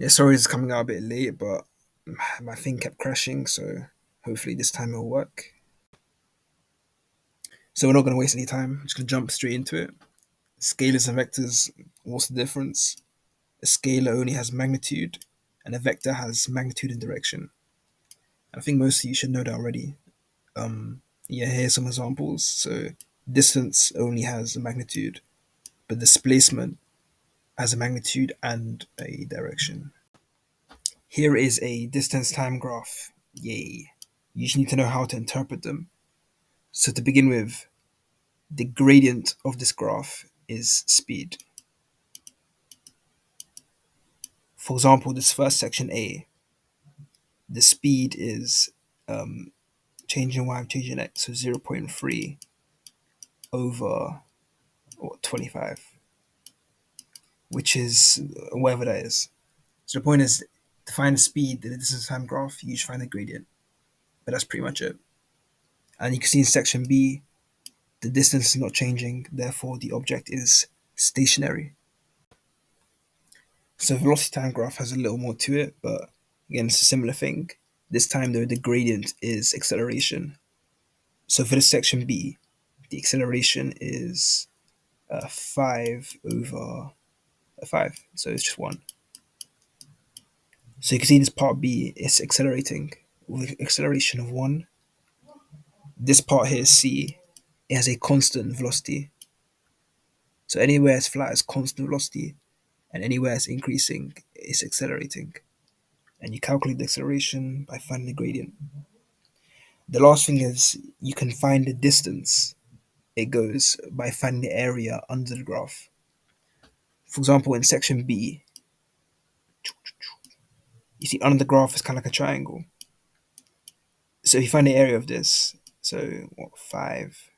Yeah, sorry it's coming out a bit late, but my thing kept crashing, so hopefully this time it'll work. So we're not going to waste any time. I'm just going to jump straight into it. Scalars and vectors, what's the difference? A scalar only has magnitude, and a vector has magnitude and direction. I think most of you should know that already. Yeah, here's some examples. So distance only has a magnitude, but displacement has a magnitude and a direction. Here is a distance time graph. Yay. You just need to know how to interpret them. So to begin with, the gradient of this graph is speed. For example, this first section A, the speed is changing y, changing x, so 0.3 over 25, which is whatever that is. So the point is, to find the speed, the distance time graph, you just find the gradient. But that's pretty much it. And you can see in section B, the distance is not changing, therefore the object is stationary. So velocity time graph has a little more to it, but again, it's a similar thing. This time though, the gradient is acceleration. So for this section B, the acceleration is 5 over 5, so it's just 1. So you can see this part B is accelerating with acceleration of 1. This part here, C, it has a constant velocity. So anywhere it's flat is constant velocity, and anywhere it's increasing is accelerating. And you calculate the acceleration by finding the gradient. The last thing is you can find the distance it goes by finding the area under the graph. For example, in section B, you see under the graph is kind of like a triangle. So if you find the area of this, so 5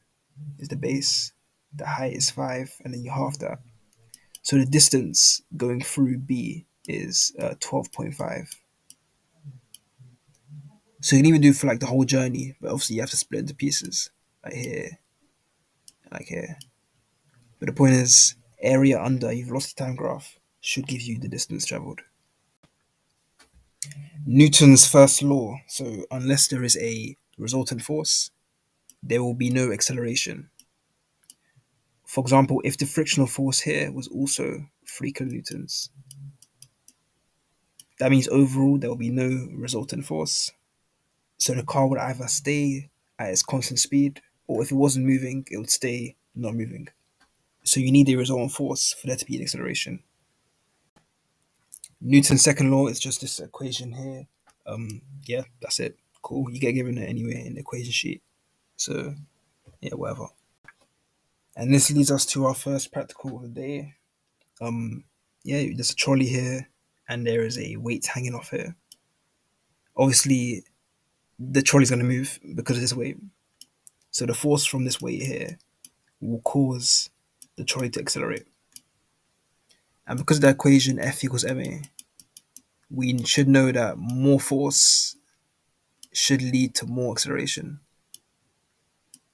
is the base, the height is 5, and then you halve that. So the distance going through B is 12.5. So you can even do for like the whole journey, but obviously you have to split into pieces, like here, like here. But the point is, area under your velocity time graph should give you the distance traveled. Newton's first law. So unless there is a resultant force, there will be no acceleration. For example, if the frictional force here was also 3 kilonewtons, that means overall there will be no resultant force. So the car would either stay at its constant speed, or if it wasn't moving, it would stay not moving. So you need a resultant force for there to be an acceleration. Newton's second law is just this equation here. Yeah, that's it. Cool. You get given it anyway in the equation sheet. So yeah, whatever. And this leads us to our first practical of the day. Yeah, there's a trolley here, and there is a weight hanging off here. Obviously, the trolley's going to move because of this weight. So the force from this weight here will cause the trolley to accelerate. And because of the equation F equals ma, we should know that more force should lead to more acceleration.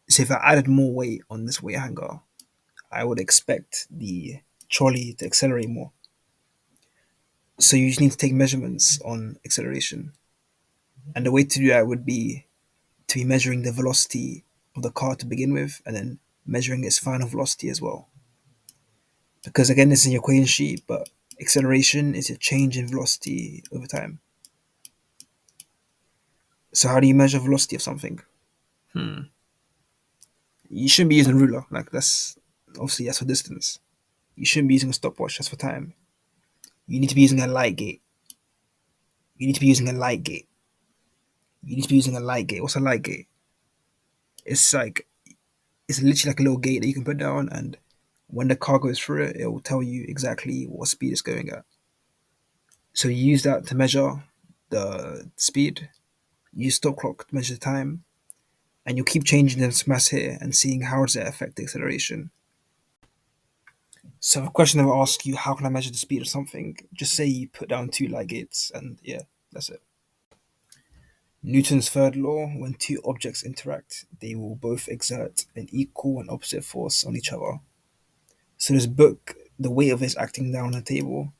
So if I added more weight on this weight hanger, I would expect the trolley to accelerate more. So you just need to take measurements on acceleration. And the way to do that would be to be measuring the velocity of the car to begin with, and then measuring its final velocity as well. Because again, this is in your equation sheet, but acceleration is a change in velocity over time. So how do you measure velocity of something? You shouldn't be using a ruler. Like that's obviously that's for distance. You shouldn't be using a stopwatch. That's for time. You need to be using a light gate. You need to be using a light gate. You need to be using a light gate. What's a light gate? It's like it's literally like a little gate that you can put down, and when the car goes through it, it will tell you exactly what speed it's going at. So you use that to measure the speed. Use stop clock to measure the time, and you'll keep changing this mass here and seeing how does it affect the acceleration. So if a question ever asks you how can I measure the speed of something, just say you put down 2 light gates, and yeah, that's it. Newton's third law: when two objects interact, they will both exert an equal and opposite force on each other. So this book, the weight of it is acting down on the table,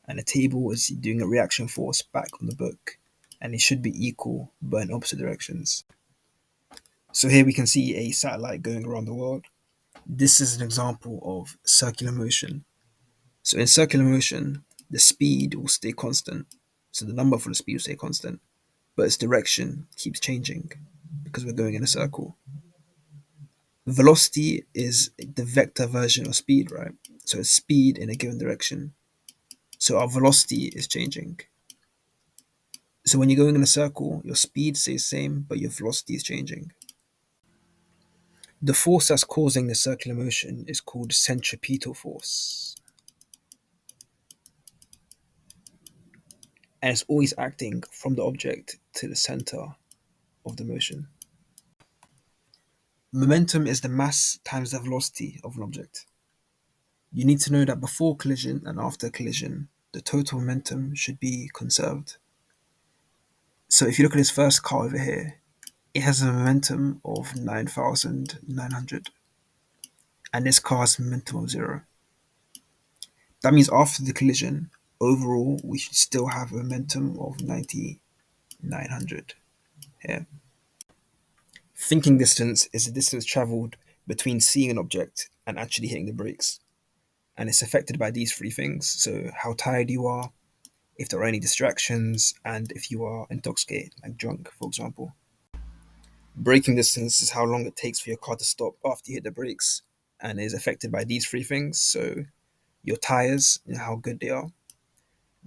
and a table is doing a reaction force back on the book, and it should be equal but in opposite directions. So here we can see a satellite going around the world. This is an example of circular motion. So in circular motion, the speed will stay constant. So the number for the speed will stay constant, but its direction keeps changing because we're going in a circle. Velocity is the vector version of speed, right? So it's speed in a given direction. So our velocity is changing. So when you're going in a circle, your speed stays the same, but your velocity is changing. The force that's causing the circular motion is called centripetal force, and it's always acting from the object to the center of the motion. Momentum is the mass times the velocity of an object. You need to know that before collision and after collision, the total momentum should be conserved. So if you look at this first car over here, it has a momentum of 9,900, and this car has a momentum of 0. That means after the collision, overall, we should still have a momentum of 9,900 here. Thinking distance is the distance traveled between seeing an object and actually hitting the brakes. And it's affected by these three things. So, how tired you are, if there are any distractions, and if you are intoxicated, like drunk, for example. Braking distance is how long it takes for your car to stop after you hit the brakes, and is affected by these three things. So, your tires, how good they are,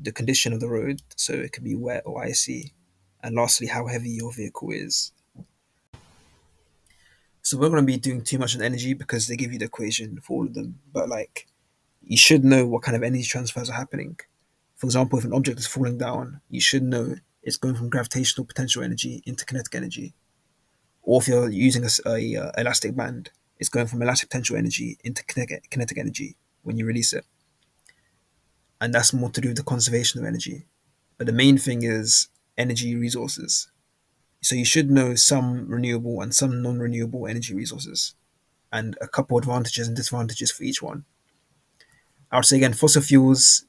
the condition of the road, so it could be wet or icy, and lastly, how heavy your vehicle is. So we're going to be doing too much on energy because they give you the equation for all of them, but like you should know what kind of energy transfers are happening. For example, if an object is falling down, you should know it's going from gravitational potential energy into kinetic energy. Or if you're using a elastic band, it's going from elastic potential energy into kinetic energy when you release it. And that's more to do with the conservation of energy. But the main thing is energy resources. So you should know some renewable and some non-renewable energy resources, and a couple advantages and disadvantages for each one. I would say again, fossil fuels,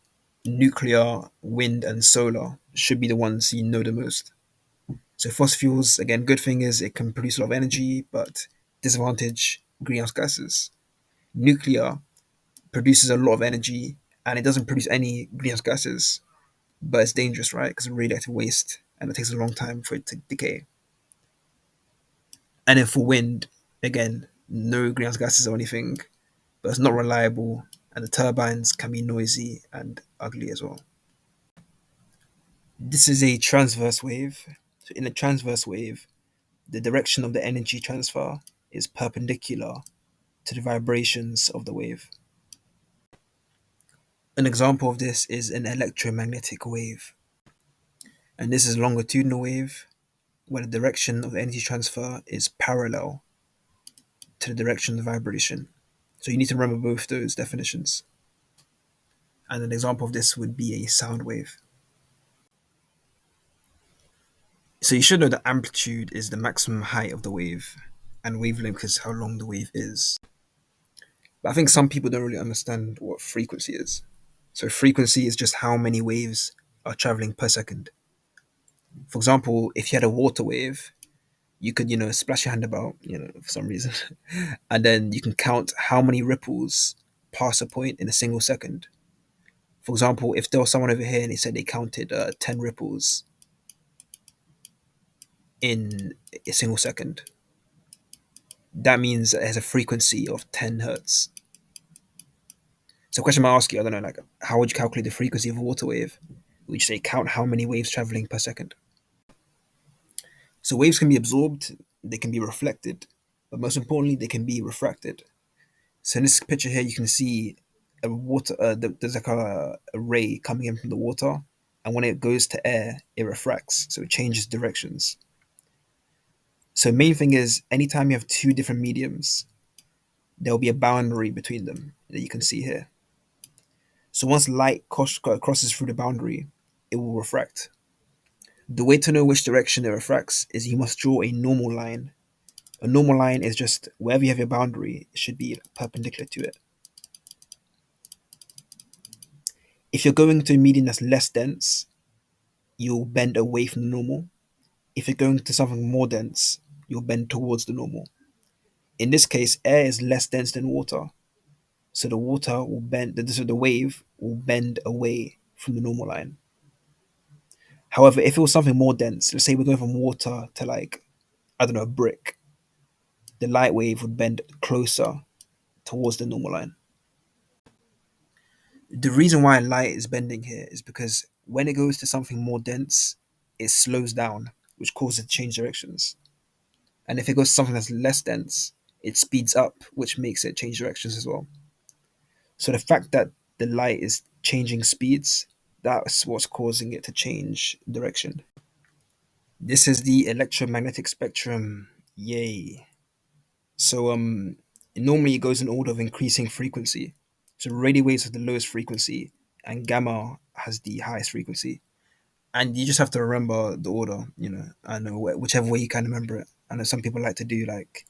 nuclear, wind, and solar should be the ones you know the most. So fossil fuels, again, good thing is it can produce a lot of energy, but disadvantage, greenhouse gases. Nuclear produces a lot of energy and it doesn't produce any greenhouse gases, but it's dangerous, right? Because it's radioactive waste and it takes a long time for it to decay. And then for wind, again, no greenhouse gases or anything, but it's not reliable, and the turbines can be noisy and ugly as well. This is a transverse wave. So in a transverse wave, the direction of the energy transfer is perpendicular to the vibrations of the wave. An example of this is an electromagnetic wave. And this is a longitudinal wave where the direction of the energy transfer is parallel to the direction of the vibration. So you need to remember both those definitions. And an example of this would be a sound wave. So you should know that amplitude is the maximum height of the wave, and wavelength is how long the wave is. But I think some people don't really understand what frequency is. So frequency is just how many waves are traveling per second. For example, if you had a water wave, you could, splash your hand about, for some reason, and then you can count how many ripples pass a point in a single second. For example, if there was someone over here and they said they counted 10 ripples in a single second, that means it has a frequency of 10 hertz. So, a question I ask you, I don't know, like, how would you calculate the frequency of a water wave? Would you say count how many waves traveling per second? So, waves can be absorbed, they can be reflected, but most importantly, they can be refracted. So, in this picture here, you can see a water. There's like a ray coming in from the water, and when it goes to air, it refracts, so it changes directions. So, main thing is, anytime you have two different mediums, there will be a boundary between them that you can see here. So once light crosses through the boundary, it will refract. The way to know which direction it refracts is you must draw a normal line. A normal line is just wherever you have your boundary, it should be perpendicular to it. If you're going to a medium that's less dense, you'll bend away from the normal. If you're going to something more dense, you'll bend towards the normal. In this case, air is less dense than water, so the water will bend. So the wave will bend away from the normal line. However, if it was something more dense, let's say we're going from water to like, I don't know, a brick, the light wave would bend closer towards the normal line. The reason why light is bending here is because when it goes to something more dense, it slows down, which causes it to change directions. And if it goes to something that's less dense, it speeds up, which makes it change directions as well. So the fact that the light is changing speeds, that's what's causing it to change direction. This is the electromagnetic spectrum. Yay. So normally it goes in order of increasing frequency. So radio waves have the lowest frequency and gamma has the highest frequency. And you just have to remember the order, I know whichever way you can remember it. I know some people like to do like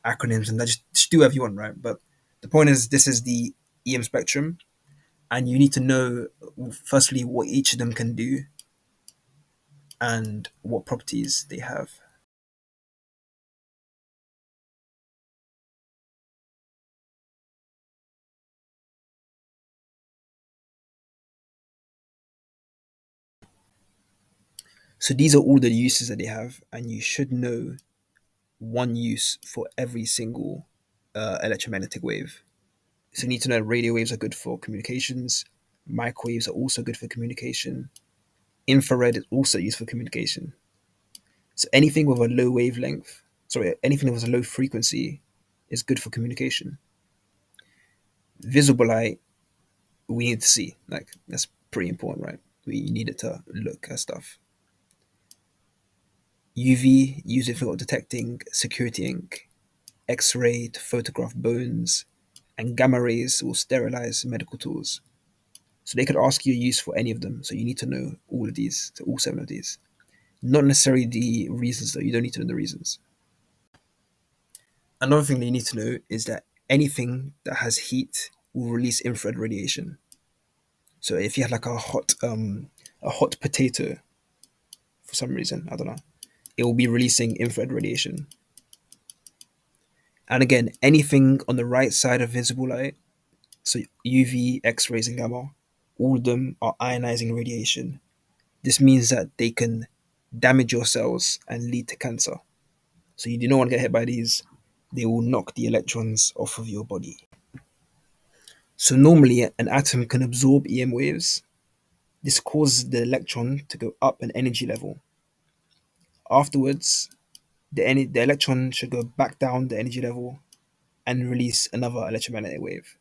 acronyms and that just do whatever you want, right? But the point is this is the EM spectrum and you need to know firstly what each of them can do and what properties they have. So these are all the uses that they have, and you should know one use for every single electromagnetic wave. So you need to know radio waves are good for communications, microwaves are also good for communication, infrared is also used for communication. So anything with a low wavelength, sorry, anything with a low frequency is good for communication. Visible light, we need to see. Like, that's pretty important, right? We need it to look at stuff. UV, use it for detecting security ink. X-ray to photograph bones, and gamma rays will sterilize medical tools. So they could ask you a use for any of them. So you need to know all of these, so all seven of these. Not necessarily the reasons though. You don't need to know the reasons. Another thing that you need to know is that anything that has heat will release infrared radiation. So if you had like a hot potato for some reason, I don't know, it will be releasing infrared radiation. And again, anything on the right side of visible light, so UV, X rays, and gamma, all of them are ionizing radiation. This means that they can damage your cells and lead to cancer. So you do not want to get hit by these. They will knock the electrons off of your body. So normally an atom can absorb EM waves. This causes the electron to go up an energy level. Afterwards, the electron should go back down the energy level and release another electromagnetic wave.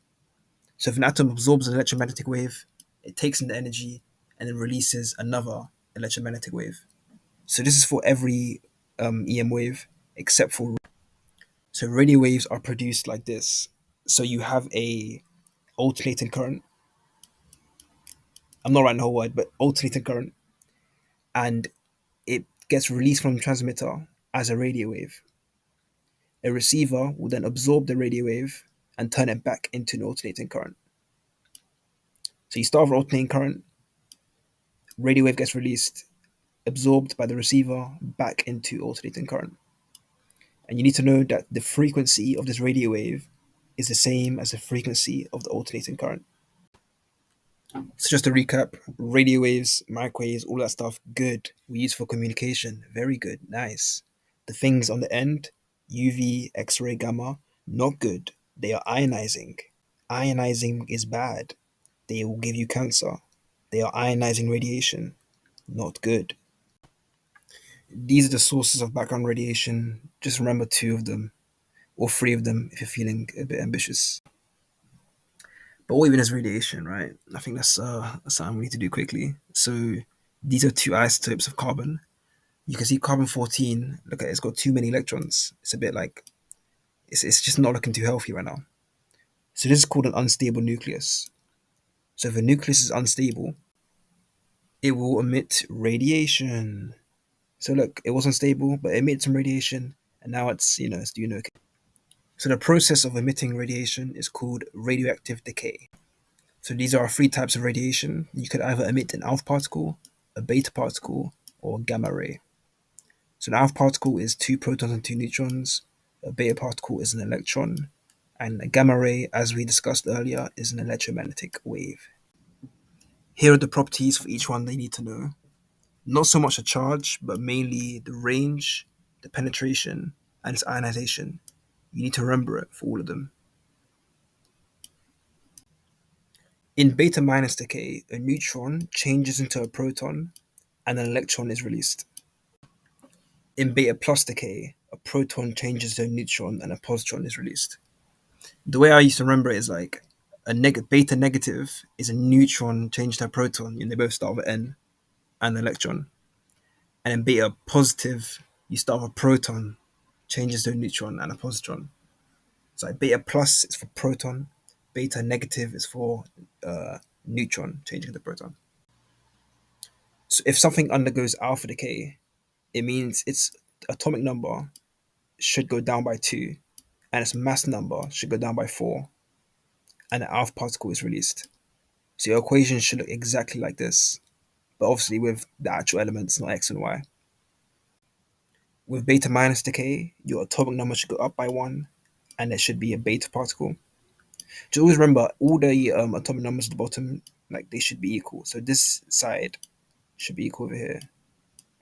So if an atom absorbs an electromagnetic wave, it takes in the energy and then releases another electromagnetic wave. So this is for every EM wave except for, so radio waves are produced like this. So you have a alternating current. I'm not writing the whole word, but alternating current, and it gets released from the transmitter as a radio wave. A receiver will then absorb the radio wave and turn it back into an alternating current. So you start with alternating current, radio wave gets released, absorbed by the receiver back into alternating current. And you need to know that the frequency of this radio wave is the same as the frequency of the alternating current. So just to recap, radio waves, microwaves, all that stuff, good. We use for communication. Very good. Nice. The things on the end, UV, X-ray, gamma, not good. They are ionizing. Ionizing is bad. They will give you cancer. They are ionizing radiation. Not good. These are the sources of background radiation. Just remember two of them, or three of them if you're feeling a bit ambitious. But what even is radiation, right? I think that's something we need to do quickly. So these are two isotopes of carbon. You can see carbon 14. Look at it, it's got too many electrons. It's a bit like it's just not looking too healthy right now. So this is called an unstable nucleus. So if a nucleus is unstable, it will emit radiation. So look, it was unstable, but it emitted some radiation, and now it's doing okay. So the process of emitting radiation is called radioactive decay. So these are three types of radiation. You could either emit an alpha particle, a beta particle, or a gamma ray. So an alpha particle is two protons and two neutrons. A beta particle is an electron. And a gamma ray, as we discussed earlier, is an electromagnetic wave. Here are the properties for each one they need to know. Not so much the charge, but mainly the range, the penetration, and its ionization. You need to remember it for all of them. In beta minus decay, a neutron changes into a proton and an electron is released. In beta plus decay, a proton changes to a neutron and a positron is released. The way I used to remember it is like beta negative is a neutron changed to a proton, and they both start with N, and an electron. And in beta positive, you start with a proton, changes to a neutron and a positron. So like beta plus is for proton, beta negative is for neutron changing to proton. So if something undergoes alpha decay, it means its atomic number should go down by 2, and its mass number should go down by 4, and an alpha particle is released. So your equation should look exactly like this, but obviously with the actual elements, not x and y. With beta minus decay, your atomic number should go up by 1, and it should be a beta particle. Just always remember, all the atomic numbers at the bottom, like they should be equal. So this side should be equal over here,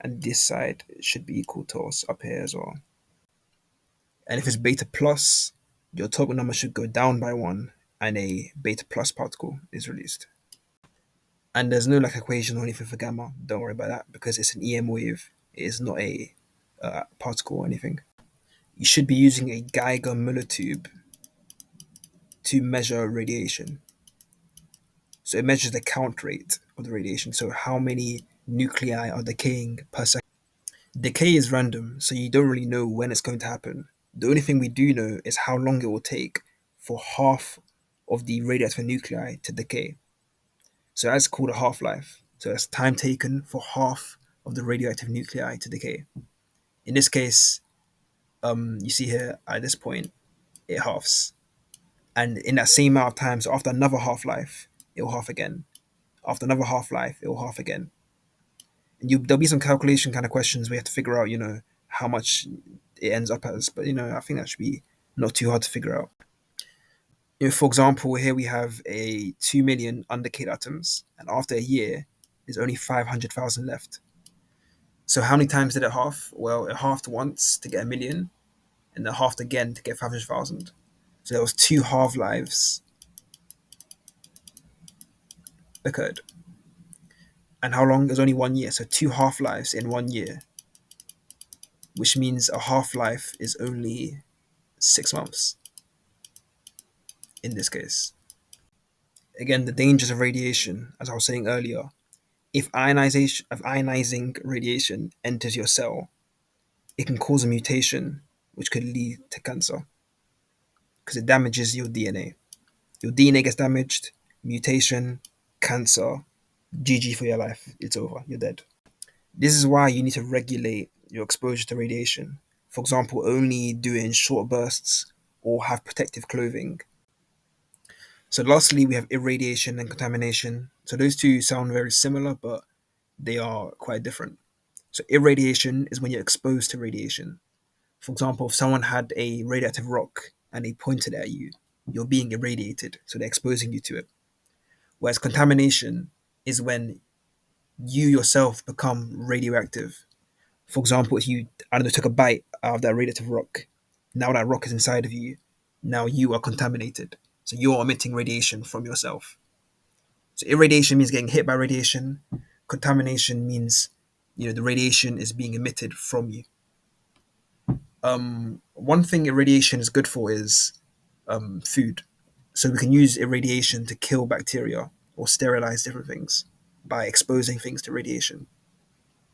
and this side should be equal to us up here as well. And if it's beta plus, your atomic number should go down by 1, and a beta plus particle is released. And there's no like equation or anything for gamma. Don't worry about that because it's an EM wave. It is not a particle or anything. You should be using a Geiger-Müller tube to measure radiation. So it measures the count rate of the radiation. So how many nuclei are decaying per second. Decay is random, so you don't really know when it's going to happen. The only thing we do know is how long it will take for half of the radioactive nuclei to decay. So that's called a half-life. So that's time taken for half of the radioactive nuclei to decay. In this case, you see here at this point, it halves. And in that same amount of time, so after another half-life, it will half again. After another half-life, it will half again. And there'll be some calculation kind of questions we have to figure out, how much it ends up as. But, I think that should be not too hard to figure out. For example, here we have a 2 million undecayed atoms, and after a year, there's only 500,000 left. So how many times did it half? Well, it halved once to get a million, and then halved again to get 500,000. So there was 2 half lives occurred. And how long? There's only 1 year, so 2 half lives in 1 year, which means a half life is only 6 months in this case. Again, the dangers of radiation, as I was saying earlier, if ionizing radiation enters your cell, it can cause a mutation which could lead to cancer because it damages your DNA. Your DNA gets damaged, mutation, cancer, GG for your life. It's over. You're dead. This is why you need to regulate your exposure to radiation. For example, only do it in short bursts or have protective clothing. So lastly, we have irradiation and contamination. So those two sound very similar, but they are quite different. So irradiation is when you're exposed to radiation. For example, if someone had a radioactive rock and they pointed at you, you're being irradiated, so they're exposing you to it. Whereas contamination is when you yourself become radioactive. For example, if you, took a bite out of that radioactive rock, now that rock is inside of you, now you are contaminated. So you're emitting radiation from yourself. So irradiation means getting hit by radiation. Contamination means, the radiation is being emitted from you. One thing irradiation is good for is food. So we can use irradiation to kill bacteria or sterilize different things by exposing things to radiation.